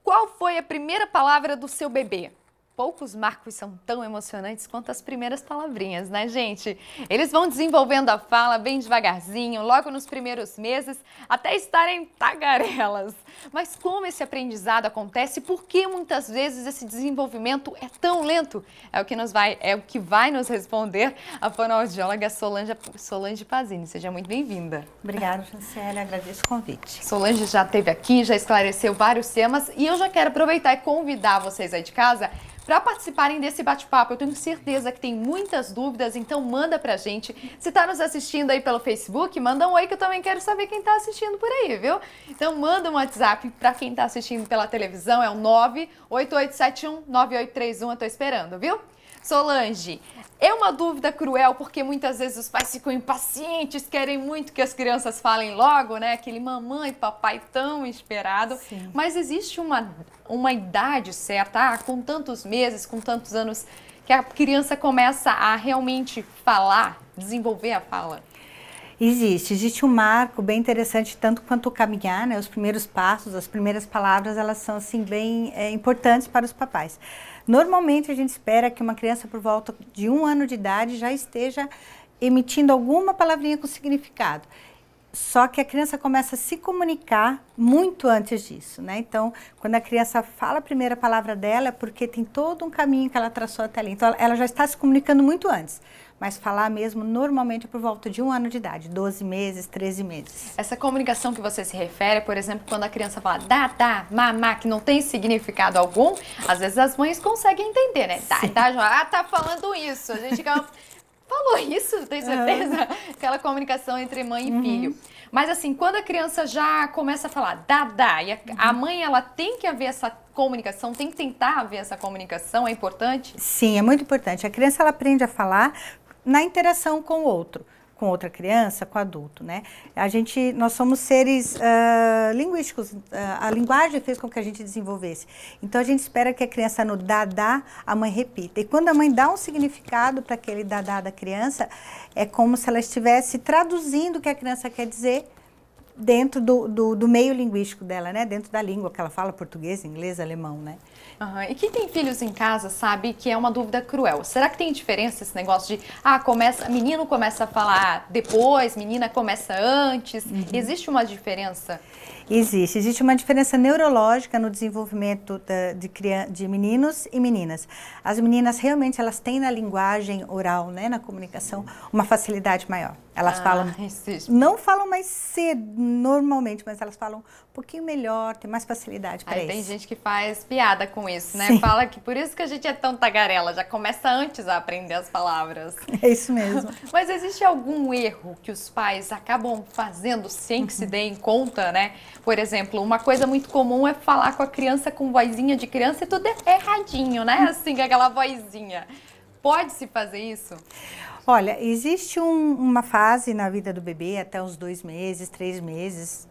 Qual foi a primeira palavra do seu bebê? Poucos marcos são tão emocionantes quanto as primeiras palavrinhas, né, gente? Eles vão desenvolvendo a fala bem devagarzinho, logo nos primeiros meses, até estarem tagarelas. Mas como esse aprendizado acontece e por que muitas vezes esse desenvolvimento é tão lento? É o que vai nos responder a fonoaudióloga Solange Pazini. Seja muito bem-vinda. Obrigada, Franciele, agradeço o convite. Solange já esteve aqui, já esclareceu vários temas e eu já quero aproveitar e convidar vocês aí de casa para participarem desse bate-papo. Eu tenho certeza que tem muitas dúvidas, então manda pra gente. Se está nos assistindo aí pelo Facebook, manda um oi que eu também quero saber quem está assistindo por aí, viu? Então manda um WhatsApp para quem está assistindo pela televisão, é o 988719831, eu tô esperando, viu? Solange, é uma dúvida cruel porque muitas vezes os pais ficam impacientes, querem muito que as crianças falem logo, né? Aquele mamãe e papai tão esperado. Sim. Mas existe uma idade certa, com tantos meses, com tantos anos, que a criança começa a realmente falar, desenvolver a fala? Existe um marco bem interessante, tanto quanto o caminhar, né? Os primeiros passos, as primeiras palavras, elas são assim bem importantes para os papais. Normalmente a gente espera que uma criança por volta de 1 ano de idade já esteja emitindo alguma palavrinha com significado. Só que a criança começa a se comunicar muito antes disso, né? Então, quando a criança fala a primeira palavra dela, é porque tem todo um caminho que ela traçou até ali. Então, ela já está se comunicando muito antes. Mas falar mesmo, normalmente, é por volta de 1 ano de idade, 12 meses, 13 meses. Essa comunicação que você se refere, por exemplo, quando a criança fala dá, mamá, que não tem significado algum, às vezes as mães conseguem entender, né? Tá falando isso. A gente falou isso, tem certeza? Aquela comunicação entre mãe e filho. Mas assim, quando a criança já começa a falar dá, e a mãe, ela tem que haver essa comunicação, tem que tentar haver essa comunicação, é importante? Sim, é muito importante. A criança, ela aprende a falar na interação com o outro, com outra criança, com o adulto, né? Nós somos seres linguísticos, a linguagem fez com que a gente desenvolvesse. Então a gente espera que a criança no dá, a mãe repita. E quando a mãe dá um significado para aquele dá da criança, é como se ela estivesse traduzindo o que a criança quer dizer dentro do meio linguístico dela, né? Dentro da língua que ela fala, português, inglês, alemão, né? E quem tem filhos em casa sabe que é uma dúvida cruel. Será que tem diferença esse negócio de, menino começa a falar depois, menina começa antes? Existe uma diferença? Existe uma diferença neurológica no desenvolvimento de meninos e meninas. As meninas realmente elas têm na linguagem oral, né, na comunicação, uma facilidade maior. Elas não falam mais cedo normalmente, mas elas falam um pouquinho melhor, tem mais facilidade para isso. Tem gente que faz piada com isso, né? Sim. Fala que por isso que a gente é tão tagarela, já começa antes a aprender as palavras. É isso mesmo. Mas existe algum erro que os pais acabam fazendo sem que se deem conta, né? Por exemplo, uma coisa muito comum é falar com a criança com vozinha de criança e tudo é erradinho, né? Assim, com aquela vozinha. Pode-se fazer isso? Olha, existe uma fase na vida do bebê, até uns 2 meses, 3 meses,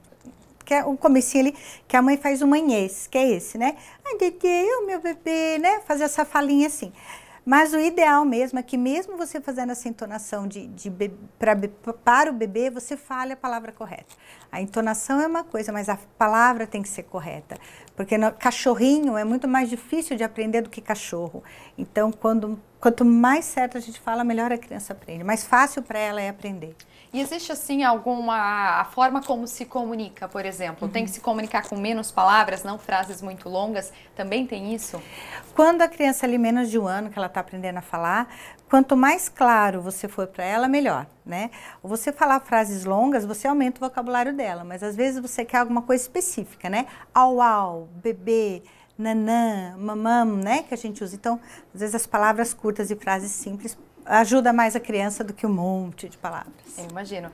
que é o comecinho ali, que a mãe faz o manhês, que é esse, né? Ai, Dedê, o meu bebê, né? Fazer essa falinha assim. Mas o ideal mesmo é que mesmo você fazendo essa entonação para o bebê, você fale a palavra correta. A entonação é uma coisa, mas a palavra tem que ser correta. Porque cachorrinho é muito mais difícil de aprender do que cachorro. Então, quanto mais certo a gente fala, melhor a criança aprende. Mais fácil para ela é aprender. E existe, assim, a forma como se comunica, por exemplo? Tem que se comunicar com menos palavras, não frases muito longas? Também tem isso? Quando a criança ali menos de 1 ano, que ela está aprendendo a falar, quanto mais claro você for para ela, melhor, né? Você falar frases longas, você aumenta o vocabulário dela, mas às vezes você quer alguma coisa específica, né? Au, bebê, nanã, mamam, né? Que a gente usa. Então, às vezes as palavras curtas e frases simples ajudam mais a criança do que um monte de palavras. Eu imagino.